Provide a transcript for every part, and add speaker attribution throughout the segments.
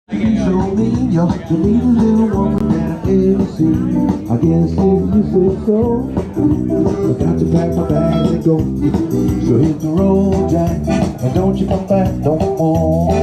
Speaker 1: Show me you're the neatest little woman that I ever seen. I guess if you say so, I got to pack my bags and go. So hit the road, Jack, and don't you come back no more.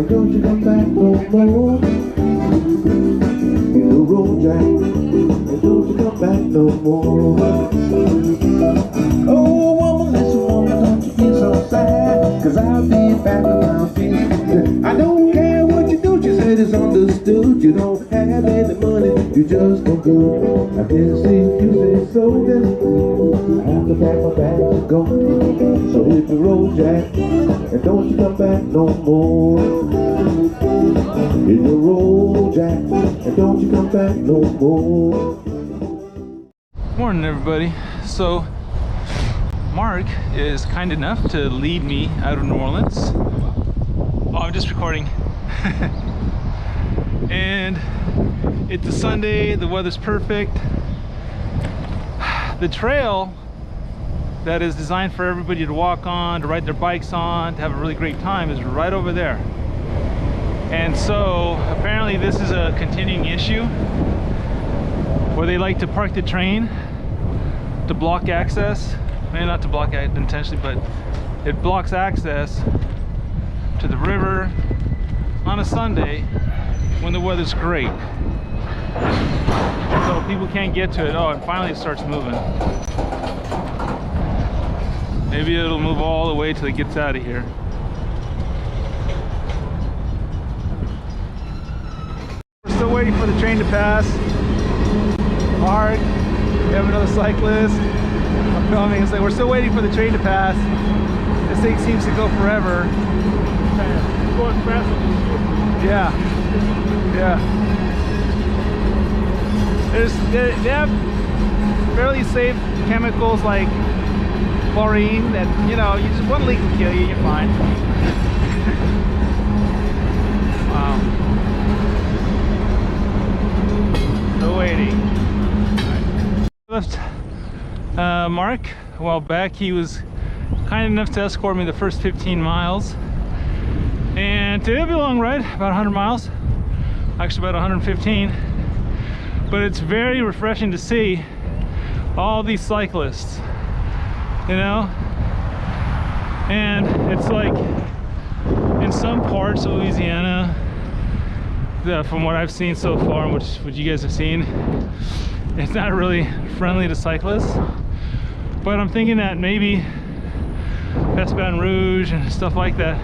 Speaker 1: Don't you come back no more. Hit the road, Jack, and don't you come back no more. Oh, woman, listen, woman, don't you feel so sad, 'cause I'll be back around feet. I don't care what you do, she said it's understood. You don't have any money, you just no good. I guess if you say so, then I have to pack my bags and go. So hit the road, Jack, and don't you come back no more. Hit the road, Jack, and don't you come back no more.
Speaker 2: Morning, everybody. So Mark is kind enough to lead me out of New Orleans. Oh, I'm just recording. And it's a Sunday, the weather's perfect. The trail that is designed for everybody to walk on, to ride their bikes on, to have a really great time is right over there. And so apparently this is a continuing issue where they like to park the train to block access. Maybe not to block it intentionally, but it blocks access to the river on a Sunday when the weather's great. So people can't get to it. Oh, and finally it starts moving. Maybe it'll move all the way till it gets out of here. We're still waiting for the train to pass. Mark, we have another cyclist. I'm filming. It's like we're still waiting for the train to pass. This thing seems to go forever.
Speaker 3: It's going faster than you.
Speaker 2: Yeah. Yeah. They have fairly safe chemicals like chlorine that, you know, you just one leak will kill you, you're fine. Wow. Still waiting. Left Mark a while back. He was kind enough to escort me the first 15 miles. And today will be a long ride, about 100 miles. Actually about 115. But it's very refreshing to see all these cyclists, you know? And it's like in some parts of Louisiana, from what I've seen so far, and what you guys have seen, it's not really friendly to cyclists. But I'm thinking that maybe West Baton Rouge and stuff like that,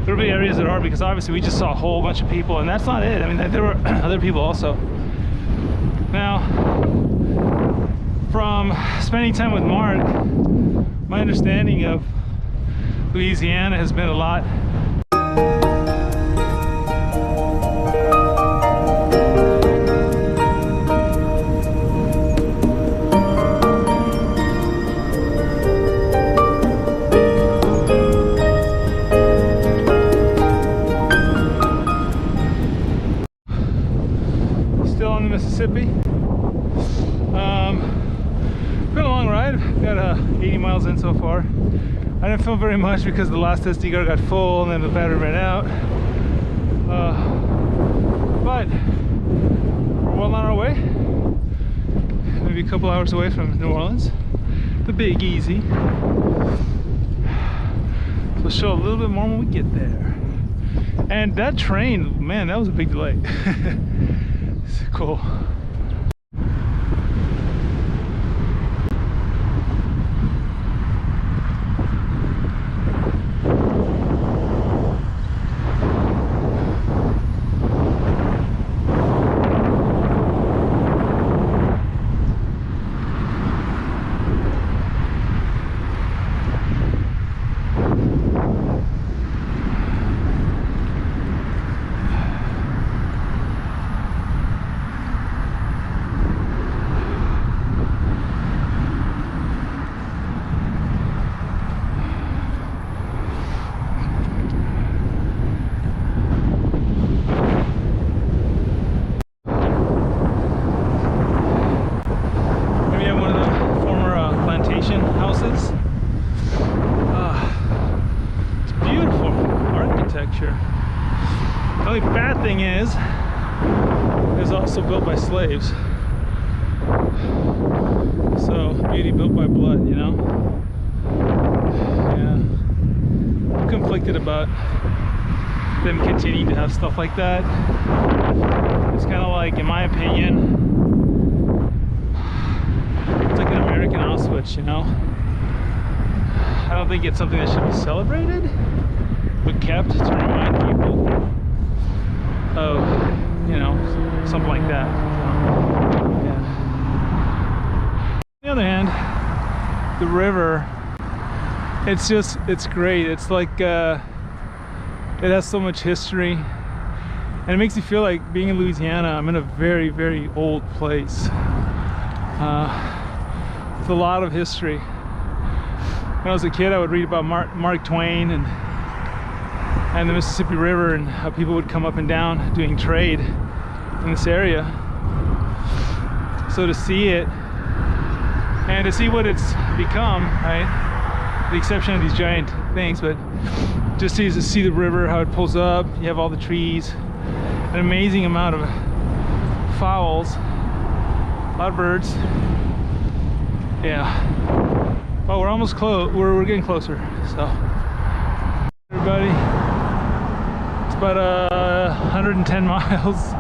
Speaker 2: there'll be areas that are, because obviously we just saw a whole bunch of people, and that's not it. I mean, there were other people also. Now, from spending time with Mark, my understanding of Louisiana has been a lot. Still on the Mississippi. Been a long ride. Got 80 miles in so far. I didn't film very much because the last SD card got full and then the battery ran out. But we're well on our way. Maybe a couple hours away from New Orleans, the Big Easy. So we'll show a little bit more when we get there. And that train, man, that was a big delay. It's cool. is also built by slaves. So beauty built by blood, you know? Yeah. I'm conflicted about them continuing to have stuff like that. It's kind of like, in my opinion, it's like an American Auschwitz, you know? I don't think it's something that should be celebrated, but kept to remind people of, you know, something like that. So, yeah. On the other hand, the river, it's great. It's like, it has so much history, and it makes me feel like being in Louisiana, I'm in a very, very old place. With a lot of history. When I was a kid, I would read about Mark Twain and the Mississippi River, and how people would come up and down doing trade in this area. So to see it, and to see what it's become, right? The exception of these giant things, but just to see the river, how it pulls up. You have all the trees, an amazing amount of fowls, a lot of birds. Yeah. Well, we're almost close. We're getting closer. So, everybody, it's about 110 miles.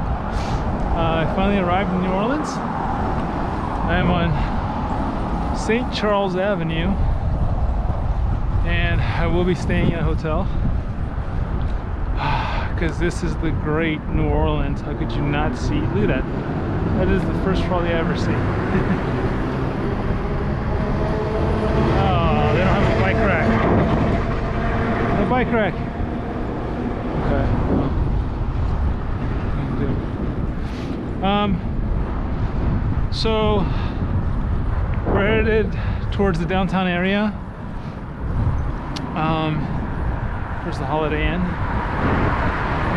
Speaker 2: I finally arrived in New Orleans. I am on St. Charles Avenue, and I will be staying in a hotel because this is the great New Orleans. How could you not see? Look at that. That is the first trolley I ever see. Oh, they don't have a bike rack. No bike rack. Okay. Well, so we're headed towards the downtown area, towards the Holiday Inn,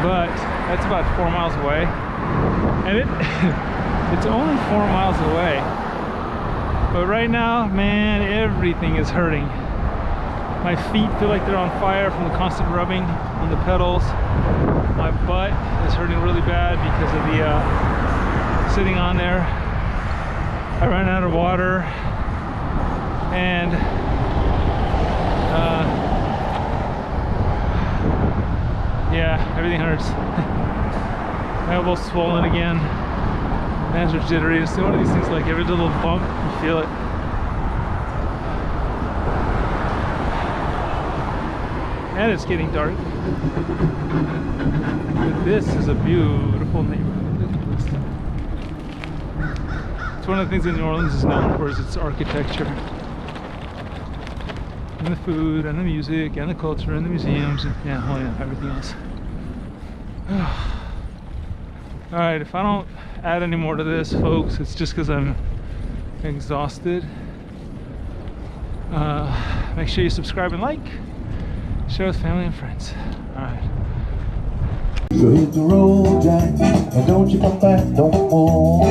Speaker 2: but that's about 4 miles away, and it's only 4 miles away. But right now, man, everything is hurting. My feet feel like they're on fire from the constant rubbing on the pedals. My butt is hurting really bad because of the sitting on there. I ran out of water, and yeah, everything hurts. My elbow's swollen again. Hands are jittery. It's one of these things, like every little bump, you feel it. And it's getting dark. But this is a beautiful neighborhood. Look at this. It's one of the things that New Orleans is known for, is its architecture. And the food, and the music, and the culture, and the museums, and yeah, oh yeah, everything else. Alright, if I don't add any more to this, folks, it's just because I'm exhausted. Make sure you subscribe and like. Share with family and friends. Alright.
Speaker 1: So hit the road, Jack, and don't you come back no more.